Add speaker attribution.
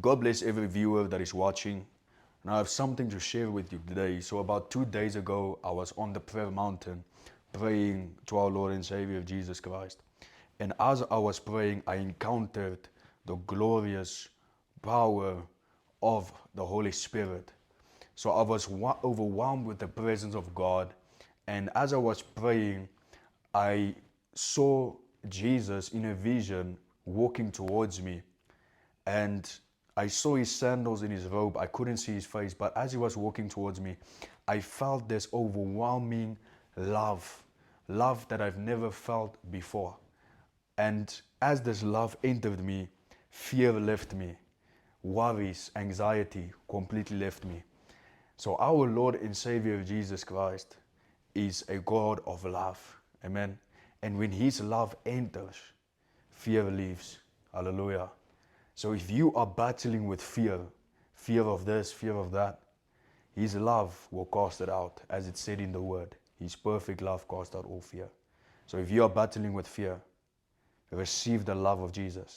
Speaker 1: God bless every viewer that is watching. And I have something to share with you today. So about 2 days ago, I was on the prayer mountain praying to our Lord and Savior Jesus Christ. And as I was praying, I encountered the glorious power of the Holy Spirit. So I was overwhelmed with the presence of God. And as I was praying, I saw Jesus in a vision walking towards me. And I saw his sandals in his robe. I couldn't see his face, but as he was walking towards me, I felt this overwhelming love that I've never felt before. And as this love entered me, fear left me, worries, anxiety completely left me. So our Lord and Savior Jesus Christ is a God of love. Amen. And when his love enters, fear leaves. Hallelujah. So if you are battling with fear of this, fear of that, his love will cast it out. As it said in the word, his perfect love casts out all fear. So if you are battling with fear, receive the love of Jesus.